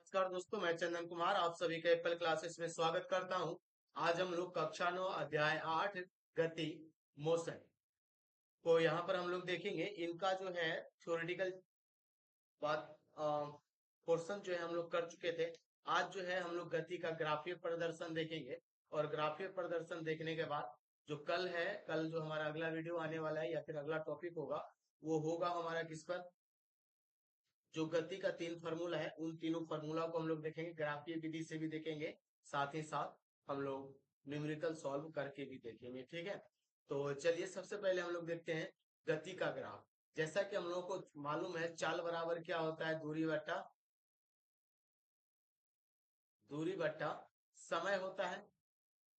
नमस्कार दोस्तों, मैं चंदन कुमार आप सभी का एप्पल क्लासेस में स्वागत करता हूं। आज हम लोग कक्षा 9 अध्याय 8 गति मोशन को यहाँ पर हम लोग देखेंगे। इनका जो है थ्योरेटिकल बात पोर्शन जो है हम लोग कर चुके थे। आज जो है हम लोग गति का ग्राफीय प्रदर्शन देखेंगे और ग्राफीय प्रदर्शन देखने के बाद जो कल जो हमारा अगला वीडियो आने वाला है या फिर अगला टॉपिक होगा वो होगा हमारा किस पर, जो गति का तीन फार्मूला है उन तीनों फार्मूला को हम लोग देखेंगे, ग्राफीय विधि से भी देखेंगे, साथ ही साथ हम लोग न्यूमेरिकल सॉल्व करके भी देखेंगे। ठीक है, तो चलिए सबसे पहले हम लोग देखते हैं गति का ग्राफ। जैसा कि हम लोग को मालूम है चाल बराबर क्या होता है, दूरी बट्टा समय होता है।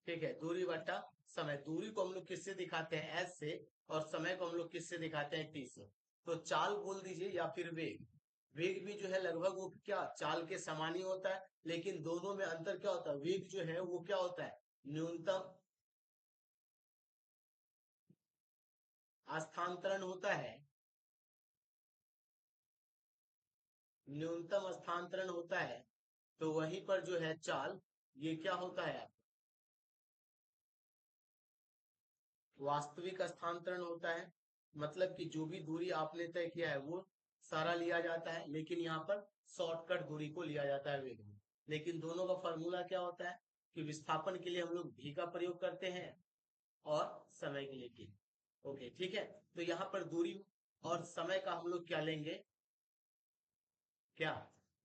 ठीक है, दूरी बट्टा समय। दूरी को हम लोग किससे दिखाते हैं, एस से, और समय को हम लोग किससे दिखाते हैं, टी से। तो चाल बोल दीजिए या फिर वेग। वेग भी जो है लगभग वो क्या चाल के समान ही होता है, लेकिन दोनों में अंतर क्या होता है, वेग जो है वो क्या होता है, न्यूनतम स्थानांतरण होता है, न्यूनतम स्थानांतरण होता है। तो वहीं पर जो है चाल, ये क्या होता है, वास्तविक स्थानांतरण होता है। मतलब कि जो भी दूरी आपने तय किया है वो सारा लिया जाता है, लेकिन यहाँ पर शॉर्टकट दूरी को लिया जाता है वेग में। लेकिन दोनों का फॉर्मूला क्या होता है कि विस्थापन के लिए हम लोग भी का प्रयोग करते हैं और समय के लिए टी। ओके ठीक है, तो यहाँ पर दूरी और समय का हम लोग क्या लेंगे, क्या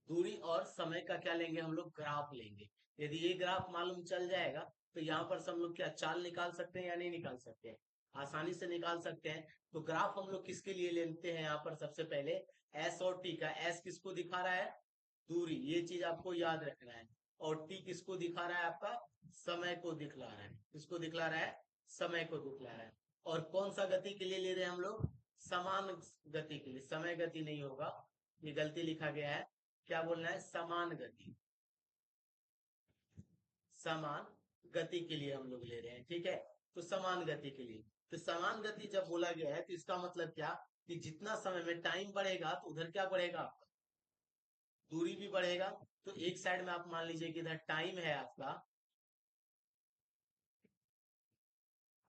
दूरी और समय का क्या लेंगे, हम लोग ग्राफ लेंगे। यदि ये ग्राफ मालूम चल जाएगा तो यहाँ पर से हम लोग क्या चाल निकाल सकते हैं या नहीं निकाल सकते हैं, आसानी से निकाल सकते हैं। तो ग्राफ हम लोग किसके लिए लेते हैं, यहाँ पर सबसे पहले एस और टी का। एस किसको दिखा रहा है, दूरी, ये चीज आपको याद रखना है। और टी किसको दिखा रहा है, आपका समय को दिखला रहा है। किसको दिखला रहा है, समय को दिखला रहा है। और कौन सा गति के लिए ले रहे हैं हम लोग, समान गति के लिए। समय गति नहीं होगा, ये गलती लिखा गया है। क्या बोलना है, समान गति, समान गति के लिए हम लोग ले रहे हैं। ठीक है, तो समान गति के लिए, तो समान गति जब बोला गया है तो इसका मतलब क्या, कि जितना समय में टाइम बढ़ेगा तो उधर क्या बढ़ेगा, आपका दूरी भी बढ़ेगा। तो एक साइड में आप मान लीजिए कि इधर टाइम है आपका,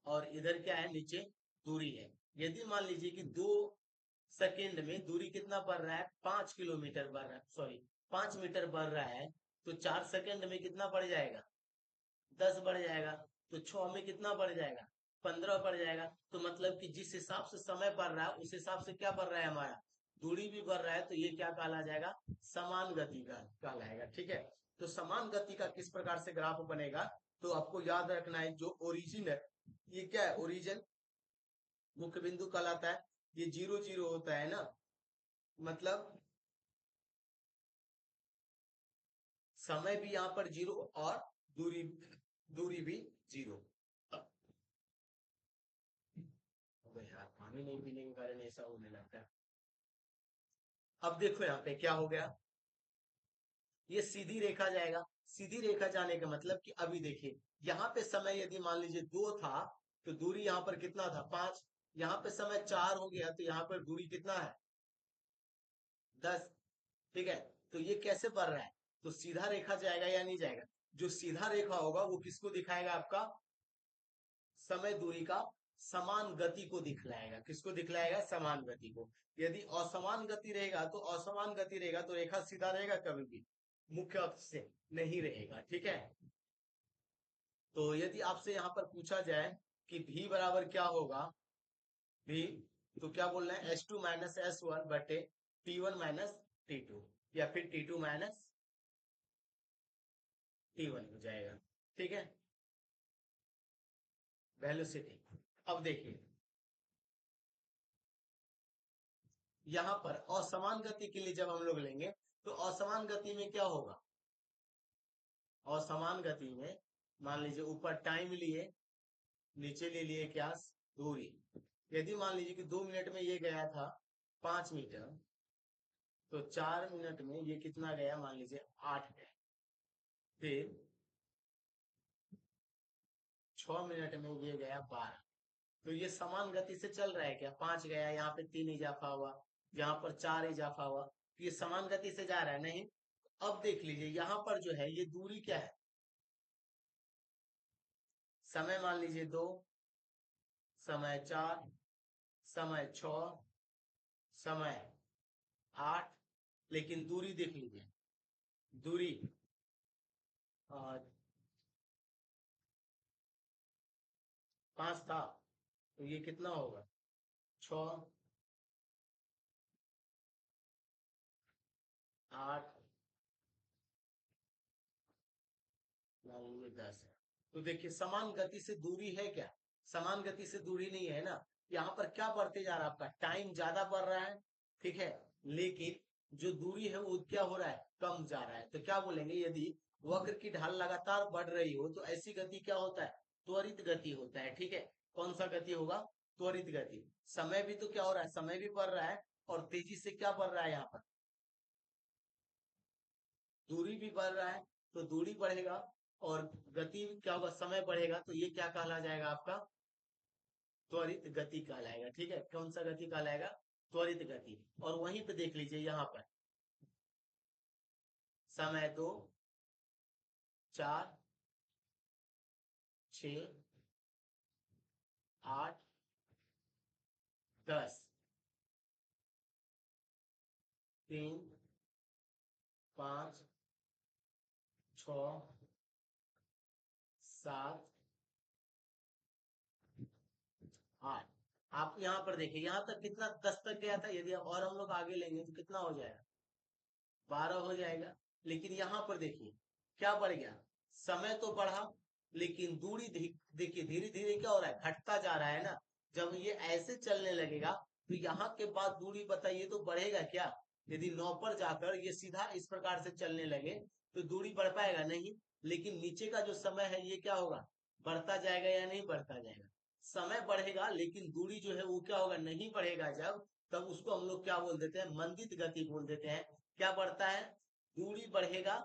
और इधर क्या है, नीचे दूरी है। यदि मान लीजिए कि 2 सेकेंड में दूरी कितना बढ़ रहा है, 5 किलोमीटर बढ़ रहा है, सॉरी 5 मीटर बढ़ रहा है, तो 4 सेकेंड में कितना बढ़ जाएगा, 10 बढ़ जाएगा। तो 6 में कितना बढ़ जाएगा, 15 बढ़ जाएगा। तो मतलब कि जिस हिसाब से समय बढ़ रहा है उस हिसाब से क्या बढ़ रहा है, हमारा दूरी भी बढ़ रहा है। तो ये क्या कहला जाएगा, समान गति का कहलाएगा। ठीक है, तो समान गति का किस प्रकार से ग्राफ बनेगा, तो आपको याद रखना है जो ओरिजिन है, ये क्या है, ओरिजिन मुख्य बिंदु कहलाता है। ये 0 0 होता है ना, मतलब समय भी यहाँ पर 0 और दूरी दूरी भी 0। अबे यार, पानी नहीं पीने के कारण ऐसा होने लगता है। अब देखो यहाँ पे क्या हो गया, ये सीधी रेखा जाएगा। सीधी रेखा जाने का मतलब कि अभी देखिए यहाँ पे समय यदि मान लीजिए 2 था, तो दूरी यहाँ पर कितना था, 5। यहाँ पे समय 4 हो गया तो यहाँ पर दूरी कितना है, 10। ठीक है, तो ये कैसे बढ़ रहा है, तो सीधा रेखा जाएगा या नहीं जाएगा, जो सीधा रेखा होगा वो किसको दिखाएगा, आपका समय दूरी का समान गति को दिखलाएगा। किसको दिखलाएगा, समान गति को। यदि असमान गति रहेगा तो असमान गति रहेगा तो रेखा सीधा रहेगा, कभी भी मुख्य अक्ष से नहीं रहेगा। ठीक है, तो यदि आपसे यहाँ पर पूछा जाए कि v बराबर क्या होगा, v, तो क्या बोलना है, S2 माइनस S1 बटे T1 माइनस T2, या फिर T2 माइनस T1 हो जाएगा। ठीक है, वेलोसिटी। अब देखिए यहाँ पर असमान गति के लिए जब हम लोग लेंगे तो असमान गति में क्या होगा, असमान गति में मान लीजिए ऊपर टाइम लिए, नीचे ले लिए क्या, दूरी। यदि मान लीजिए कि 2 मिनट में ये गया था 5 मीटर, तो 4 मिनट में ये कितना गया, मान लीजिए 8 गया। फिर 6 मिनट में ये गया 12। तो ये समान गति से चल रहा है क्या, 5 गया, यहाँ पे 3 इजाफा हुआ, यहाँ पर 4 इजाफा हुआ, तो ये समान गति से जा रहा है नहीं। अब देख लीजिए यहाँ पर जो है ये दूरी क्या है, समय मान लीजिए 2, समय 4, समय 6, समय 8, लेकिन दूरी देख लीजिए, दूरी 5 था, तो ये कितना होगा, 6, 8, 9, ये 10 है। तो देखिए समान गति से दूरी है क्या, समान गति से दूरी नहीं है ना। यहाँ पर क्या बढ़ते जा रहा है, आपका टाइम ज्यादा बढ़ रहा है, ठीक है, लेकिन जो दूरी है वो क्या हो रहा है, कम जा रहा है। तो क्या बोलेंगे, यदि वक्र की ढाल लगातार बढ़ रही हो तो ऐसी गति क्या होता है, त्वरित गति होता है, ठीक है। कौन सा गति होगा, त्वरित गति। समय भी तो क्या हो रहा है, समय भी बढ़ रहा है, और तेजी से क्या बढ़ रहा है यहाँ पर, दूरी भी बढ़ रहा है। तो दूरी बढ़ेगा और गति क्या होगा, समय बढ़ेगा, तो ये क्या कहला जाएगा आपका, त्वरित गति कहलाएगा, ठीक है। कौन सा गति कहलाएगा, त्वरित गति। और वहीं पे देख लीजिए यहाँ पर समय 2, 4, 6, 8, 10, 3, 5, 6, 7, 8। आप यहाँ पर देखिए, यहाँ तक कितना, 10 तक गया था, यदि और हम लोग आगे लेंगे तो कितना हो जाएगा, 12 हो जाएगा। लेकिन यहाँ पर देखिए क्या बढ़ गया, समय तो बढ़ा, लेकिन दूरी देखिए धीरे धीरे क्या हो रहा है, घटता जा रहा है ना। जब ये ऐसे चलने लगेगा तो यहाँ के बाद दूरी बताइए तो बढ़ेगा क्या। यदि 9 पर जाकर ये सीधा इस प्रकार से चलने लगे तो दूरी बढ़ पाएगा नहीं। लेकिन नीचे का जो समय है ये क्या होगा, बढ़ता जाएगा या नहीं बढ़ता जाएगा, समय बढ़ेगा लेकिन दूरी जो है वो क्या होगा, नहीं बढ़ेगा। जब तब उसको हम लोग क्या बोल देते हैं, मंदित गति बोल देते हैं। क्या बढ़ता है, दूरी बढ़ेगा,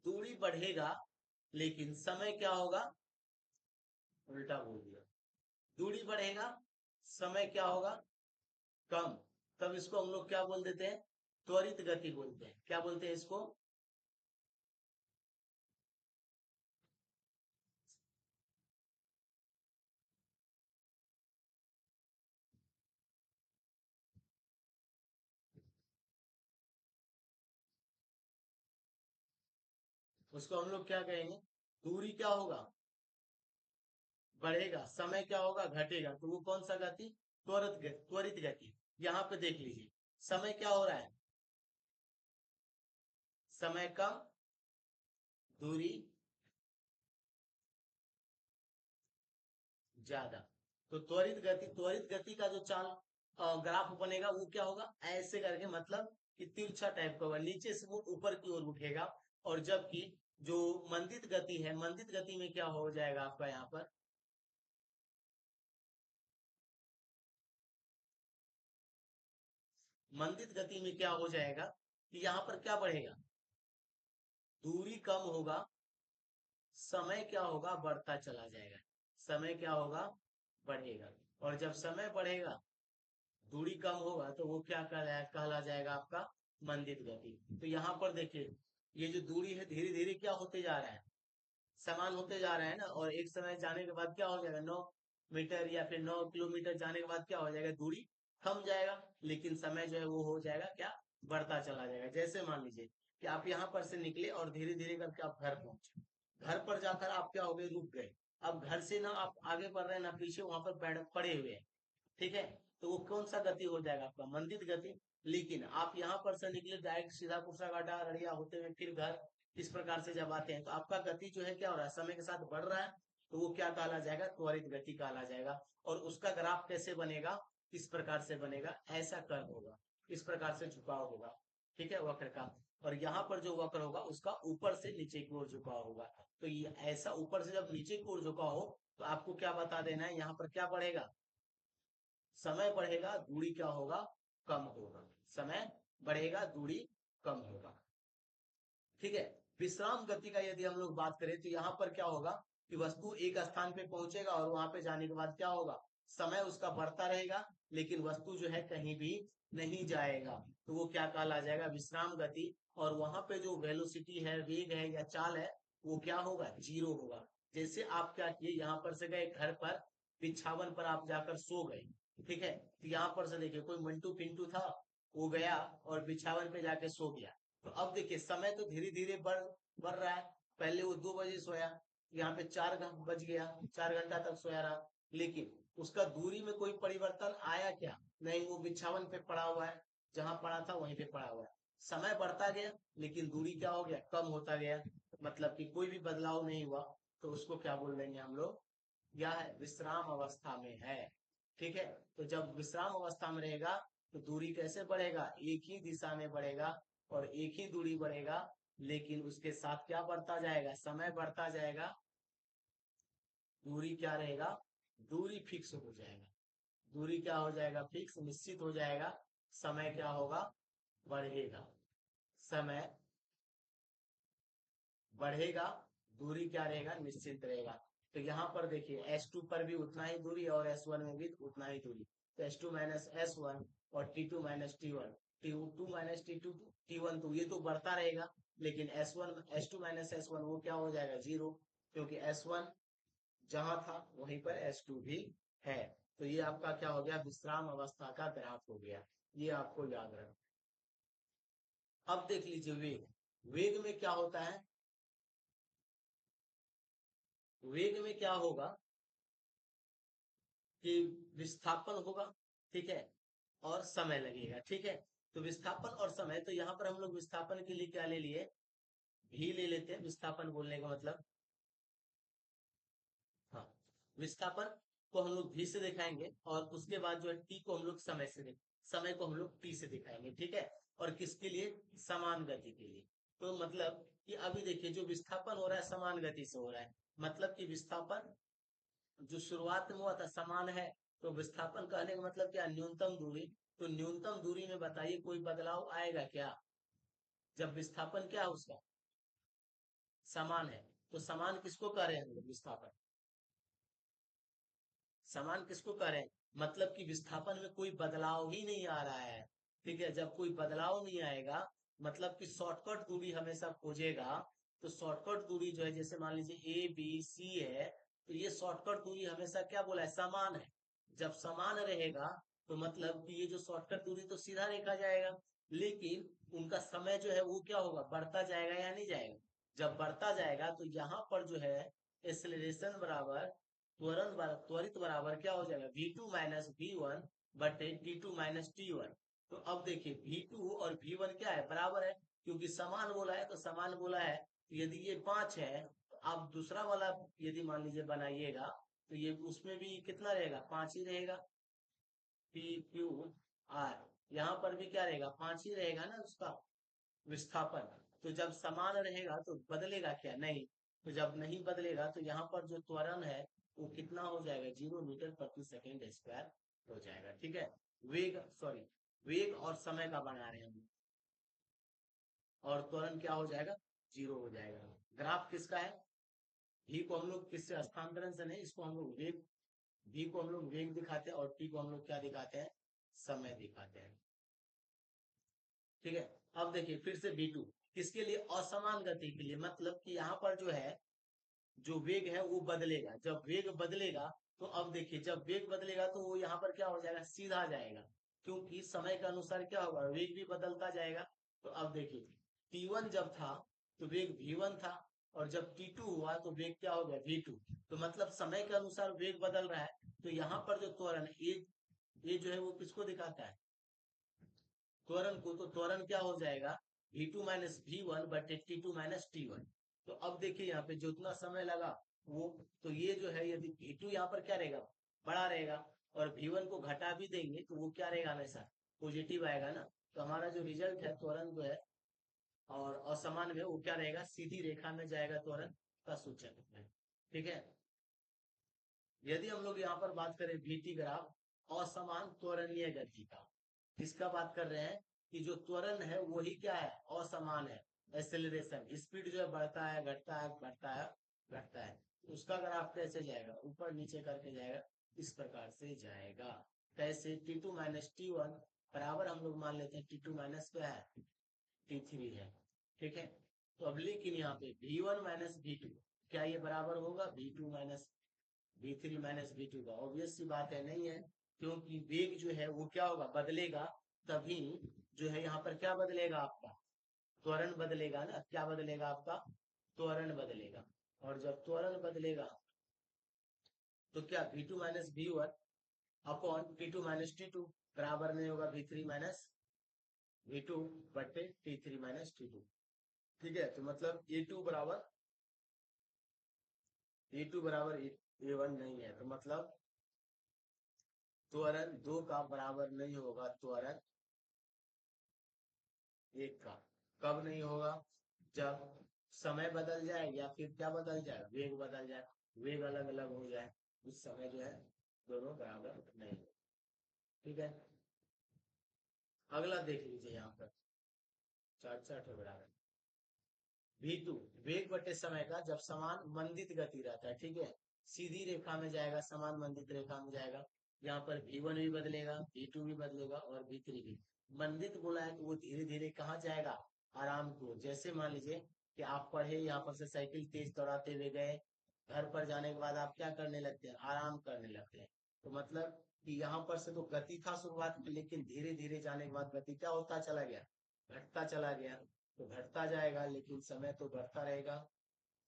दूरी बढ़ेगा, लेकिन समय क्या होगा, उल्टा बोल दिया, दूरी बढ़ेगा, समय क्या होगा, कम। तब इसको हम लोग क्या बोल देते हैं, त्वरित गति बोलते हैं। क्या बोलते हैं इसको, उसको हम लोग क्या कहेंगे, दूरी क्या होगा, बढ़ेगा, समय क्या होगा, घटेगा। तो वो कौन सा गति, त्वरित गति, त्वरित गति। यहाँ पे देख लीजिए समय क्या हो रहा है, समय कम, दूरी ज्यादा। तो त्वरित गति का जो चाल ग्राफ बनेगा वो क्या होगा, ऐसे करके, मतलब कि तिरछा टाइप का होगा, नीचे से वो ऊपर की ओर उठेगा। और जबकि जो मंदित गति है, मंदित गति में क्या हो जाएगा आपका यहाँ पर, मंदित गति में क्या हो जाएगा कि यहाँ पर क्या बढ़ेगा, दूरी कम होगा, समय क्या होगा, बढ़ता चला जाएगा, समय क्या होगा, बढ़ेगा। और जब समय बढ़ेगा, दूरी कम होगा, तो वो क्या कहला जाएगा आपका, मंदित गति। तो यहाँ पर देखिए ये जो दूरी है धीरे धीरे क्या होते जा रहा है, समान होते जा रहा है ना। और एक समय जाने के बाद क्या हो जाएगा, 9 मीटर या फिर 9 किलोमीटर जाने के बाद क्या हो जाएगा, दूरी थम जाएगा, लेकिन समय जो है वो हो जाएगा क्या, बढ़ता चला जाएगा। जैसे मान लीजिए कि आप यहाँ पर से निकले और धीरे धीरे करके आप घर पहुंचे, घर पर जाकर आप क्या हो गए, रुक गए। अब घर से ना आप आगे बढ़ रहे हैं ना पीछे, वहां पर पड़े हुए हैं, ठीक है। तो वो कौन सा गति हो जाएगा आपका, मंदित गति। लेकिन आप यहाँ पर से निकले डायरेक्ट सीधा कुर्साकांटा रड़िया होते हुए फिर घर, इस प्रकार से जब आते हैं तो आपका गति जो है क्या हो रहा है, समय के साथ बढ़ रहा है। तो वो क्या कहला जाएगा, त्वरित गति कहला जाएगा। और उसका ग्राफ कैसे बनेगा, इस प्रकार से बनेगा, ऐसा कर्व होगा, इस प्रकार से झुकाव होगा, ठीक है, वक्र का। और यहाँ पर जो वक्र होगा उसका ऊपर से नीचे की ओर झुकाव होगा। तो ये ऐसा ऊपर से जब नीचे की ओर झुकाव हो तो आपको क्या बता देना है, यहाँ पर क्या बढ़ेगा, समय बढ़ेगा, दूरी क्या होगा, कम होगा, समय बढ़ेगा, दूरी कम होगा, ठीक है। विश्राम गति का यदि हम लोग बात करें तो यहाँ पर क्या होगा कि वस्तु एक स्थान पे पहुंचेगा और वहां पे जाने के बाद क्या होगा, समय उसका बढ़ता रहेगा, लेकिन वस्तु जो है कहीं भी नहीं जाएगा, तो वो क्या कहला जाएगा, विश्राम गति। और वहां पे जो वेलोसिटी है, वेग है या चाल है, वो क्या होगा, जीरो होगा। जैसे आप क्या किए, यहाँ पर से गए घर पर, बिछावन पर आप जाकर सो गए, ठीक है। तो यहाँ पर से देखिए कोई मंटू पिंटू था, वो गया और बिछावन पे जाके सो गया। तो अब देखिए समय तो धीरे धीरे बढ़ बढ़ रहा है। पहले वो 2 बजे सोया, यहाँ पे 4 बज गया, 4 घंटा तक सोया रहा, लेकिन उसका दूरी में कोई परिवर्तन आया क्या, नहीं, वो बिछावन पे पड़ा हुआ है, जहां पड़ा था वहीं पे पड़ा हुआ है। समय बढ़ता गया, लेकिन दूरी क्या हो गया, कम होता गया, मतलब कि कोई भी बदलाव नहीं हुआ। तो उसको क्या बोल देंगे हम लोग, यह है विश्राम अवस्था में है, ठीक है। तो जब विश्राम अवस्था में रहेगा, तो दूरी कैसे बढ़ेगा, एक ही दिशा में बढ़ेगा और एक ही दूरी बढ़ेगा, लेकिन उसके साथ क्या बढ़ता जाएगा, समय बढ़ता जाएगा, दूरी क्या रहेगा, दूरी फिक्स हो जाएगा, दूरी क्या हो जाएगा, फिक्स, निश्चित हो जाएगा। समय क्या होगा, बढ़ेगा, समय बढ़ेगा, दूरी क्या रहेगा, निश्चित रहेगा। तो यहाँ पर देखिए S2 पर भी उतना ही दूरी और S1 में भी उतना ही दूरी, तो S2 माइनस S1 और T2 minus T1, T2 minus T2 T1, तो ये तो बढ़ता रहेगा, लेकिन S1 S2 माइनस S1 वो क्या हो जाएगा, जीरो, क्योंकि S1 जहां था वहीं पर S2 भी है। तो ये आपका क्या हो गया, विश्राम अवस्था का ग्राफ हो गया, ये आपको याद रखना। अब देख लीजिए वेग, वेग में क्या होता है, वेग में क्या होगा कि विस्थापन होगा, ठीक है, और समय लगेगा, ठीक है। तो विस्थापन और समय, तो यहाँ पर हम लोग विस्थापन के लिए क्या ले लिए, भी ले लेते हैं, विस्थापन बोलने का मतलब, हाँ, विस्थापन को हम लोग भी से दिखाएंगे, और उसके बाद जो है टी को हम लोग समय से, समय को हम लोग टी से दिखाएंगे, ठीक है। और किसके लिए, समान गति के लिए। तो मतलब कि अभी देखिए जो विस्थापन हो रहा है समान गति से हो रहा है, मतलब कि विस्थापन जो शुरुआत में हुआ था समान है, तो विस्थापन कहने का मतलब क्या, न्यूनतम दूरी। तो न्यूनतम दूरी में बताइए कोई बदलाव आएगा क्या, जब विस्थापन क्या है उसका, समान है। तो समान किसको कह रहे हैं हम लोग, विस्थापन, समान किसको कह रहे हैं, मतलब कि विस्थापन में कोई बदलाव ही नहीं आ रहा है, ठीक है। जब कोई बदलाव नहीं आएगा, मतलब कि शॉर्टकट दूरी हमेशा खोजेगा। तो शॉर्टकट दूरी जो है, जैसे मान लीजिए ABC है, तो ये शॉर्टकट दूरी हमेशा क्या बोला है, समान है। जब समान रहेगा, तो मतलब कि ये जो शॉर्टकट दूरी तो सीधा रेखा जाएगा, लेकिन उनका समय जो है वो क्या होगा, बढ़ता जाएगा या नहीं जाएगा। जब बढ़ता जाएगा, तो यहाँ पर जो है एक्सेलरेशन बराबर त्वरित बराबर क्या हो जाएगा, V2 माइनस V1 बटे T2 माइनस T1। तो अब देखिए V2 और V1 क्या है, बराबर है, क्योंकि समान बोला है, तो समान बोला है, तो यदि ये 5 है, तो आप दूसरा वाला यदि मान लीजिए बनाइएगा, तो ये उसमें भी कितना रहेगा, 5 ही रहेगा, PQR। यहाँ पर भी क्या रहेगा, 5 ही रहेगा ना उसका विस्थापन। तो जब समान रहेगा तो बदलेगा क्या, नहीं। तो जब नहीं बदलेगा, तो यहाँ पर जो त्वरण है वो कितना हो जाएगा, 0 मीटर प्रति सेकेंड स्क्वायर हो जाएगा, ठीक है। वेग, सॉरी, वेग और समय का बना रहे हैं हम, और त्वरण क्या हो जाएगा, जीरो हो जाएगा। ग्राफ किसका है, भी को हम लोग किससे, स्थानांतरण से नहीं, इसको हम लोग वेग, भी को हम लोग वेग दिखाते हैं और टी को हम लोग क्या दिखाते हैं, समय दिखाते हैं, ठीक है। अब देखिए फिर से V2 किसके लिए, असमान गति के लिए, मतलब कि यहाँ पर जो है जो वेग है वो बदलेगा, जब वेग बदलेगा, तो अब देखिए जब वेग बदलेगा तो वो यहाँ पर क्या हो जाएगा, सीधा जाएगा, क्योंकि समय के अनुसार क्या होगा, वेग भी बदलता जाएगा। तो अब देखिए T1 जब था तो वेग V1 था, और जब T2 हुआ तो वेग क्या हो गया, V2। तो मतलब समय के अनुसार वेग बदल रहा है। तो यहाँ पर जो त्वरण है, ये जो है वो किसको दिखाता है, त्वरण को। तो त्वरण क्या हो जाएगा, V2 माइनस V1 बटे T2 माइनस T1। तो अब देखिए यहाँ पे जितना समय लगा वो, तो ये जो है यदि V2 यहाँ पर क्या रहेगा, बड़ा रहेगा, और V1 को घटा भी देंगे तो वो क्या रहेगा, हमेशा पॉजिटिव आएगा ना। तो हमारा जो रिजल्ट है त्वरण जो है और असमान में, वो क्या रहेगा, सीधी रेखा में जाएगा त्वरण का सूचक है, ठीक है। यदि हम लोग यहाँ पर बात करें VT ग्राफ, असमान त्वरणीय गति का, किसका बात कर रहे हैं, कि जो त्वरण है वही क्या है, असमान है, एक्सेलरेशन, स्पीड जो है बढ़ता है, घटता है, बढ़ता है, घटता है। उसका ग्राफ कैसे जाएगा, ऊपर नीचे करके जाएगा। इस प्रकार से जाएगा। कैसे? T2 माइनस T1 बराबर हम लोग मान लेते हैं T2 माइनस क्या है, T3 है। ठीक है, तो अब लेकिन यहाँ पे V1 माइनस V2 क्या ये बराबर होगा V2 minus V3 minus V2 का? ऑब्वियस सी बात है, नहीं है, क्योंकि वेग जो है वो क्या होगा, बदलेगा, तभी जो है यहाँ पर क्या बदलेगा, आपका त्वरण बदलेगा ना। क्या बदलेगा? आपका त्वरण बदलेगा। और जब त्वरण बदलेगा तो क्या V2 minus V1 upon T2 minus T2 बराबर नहीं होगा V3 माइनस V2 बटे T3 माइनस T2। ठीक है, तो मतलब A2 बराबर A1 नहीं है, तो मतलब त्वरण 2 का बराबर नहीं होगा त्वरण 1 का। कब नहीं होगा? जब समय बदल जाए या फिर क्या बदल जाए, वेग बदल जाए, वेग अलग अलग हो जाए, उस समय जो है दोनों बराबर नहीं होगा। ठीक है, अगला देख लीजिए यहाँ पर चार चार बराबर V2 वेग बटे समय का जब समान मंदित गति रहता है। ठीक है, सीधी रेखा में जाएगा, समान मंदित रेखा में जाएगा। यहाँ पर V1 भी बदलेगा, V2 भी बदलेगा और V3 भी। मंदित बोला है तो वो धीरे धीरे कहाँ जाएगा, आराम को। जैसे मान लीजिए कि आप पढ़े, यहाँ पर से साइकिल तेज दौड़ाते हुए गए, घर पर जाने के बाद आप क्या करने लगते हैं, आराम करने लगते हैं। तो मतलब कि यहाँ पर से तो गति था शुरुआत में, लेकिन धीरे धीरे जाने के बाद गति क्या होता चला गया, घटता चला गया। तो घटता जाएगा लेकिन समय तो बढ़ता रहेगा,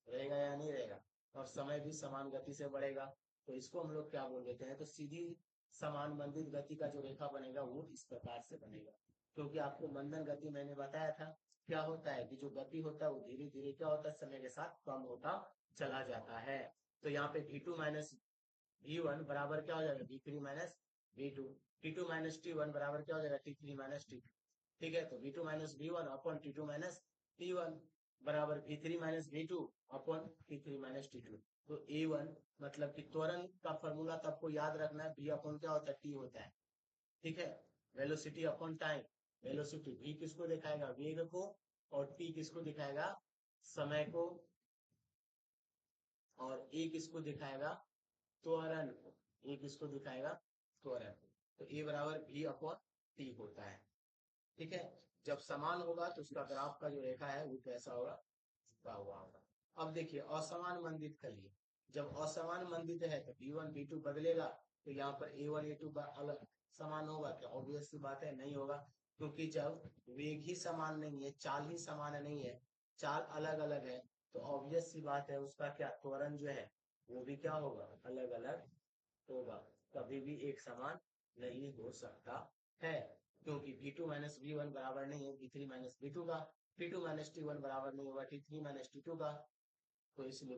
रहेगा या नहीं रहेगा, और समय भी समान गति से बढ़ेगा। तो इसको हम लोग क्या बोल देते हैं, तो सीधी समान मंदित गति का जो रेखा बनेगा वो इस प्रकार से बनेगा। क्योंकि आपको मंदन गति मैंने बताया था, क्या होता है कि जो गति होता है वो धीरे धीरे क्या होता है, समय के साथ कम होता चला जाता है। तो यहाँ पे V2 माइनस V1 बराबर क्या हो जाएगा, V3 minus V2। T2 minus T1 बराबर क्या हो जाएगा, T3 माइनस T2। ठीक है, तो V2 minus V1 upon T2 minus T1 बराबर V3 minus V2 upon T3 minus T2। तो A1 मतलब कि त्वरण का फॉर्मूला तो आपको याद रखना है, V अपॉन क्या होता है, T होता है। ठीक है, velocity upon time. Velocity V किसको दिखाएगा, वेग को, और T किसको दिखाएगा, समय को, और A किसको दिखाएगा, त्वरण को। A किसको दिखाएगा, त्वरण को। तो A बराबर V अपॉन T होता है। ठीक है, जब समान होगा तो उसका ग्राफ का जो रेखा है वो कैसा होगा, झुका हुआ होगा। अब देखिए असमान मंदित के लिए, जब असमान मंदित है तो V1 V2 बदलेगा, तो यहाँ पर A1 A2 अलग समान होगा क्या? ऑब्वियस सी बात है, नहीं होगा। क्योंकि जब वेग ही समान नहीं है, चाल ही समान नहीं है, चाल अलग अलग है, तो ऑब्वियस सी बात है उसका क्या, त्वरण जो है वो भी क्या होगा, अलग अलग होगा। कभी भी एक समान नहीं हो सकता है, क्योंकि V2 माइनस V1 बराबर नहीं है V3 माइनस V2 का, T2 माइनस T1 बराबर नहीं होगा T3 माइनस T2 का। तो इसलिए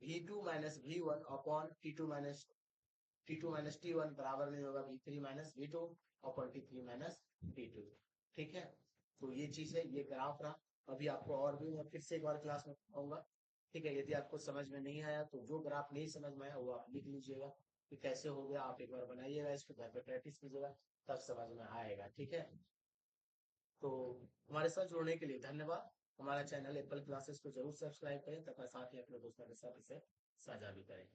V2 minus V1 upon T2 minus T1 बराबर नहीं होगा V3 minus V2 upon T3 minus T2। ठीक है, तो ये चीज है, ये ग्राफ रहा। अभी आपको और भी मैं फिर से एक बार क्लास में बताऊंगा। ठीक है, यदि आपको समझ में नहीं आया तो जो ग्राफ नहीं समझ में आया वो आप लिख लीजिएगा कि कैसे हो गया, आप एक बार बनाइएगा, इसको घर पे प्रैक्टिस कीजिएगा, तब समझ में आएगा। ठीक है, तो हमारे साथ जुड़ने के लिए धन्यवाद। हमारा चैनल एप्पल क्लासेस को जरूर सब्सक्राइब करें तथा साथ ही अपने दोस्तों के साथ इसे साझा भी करें।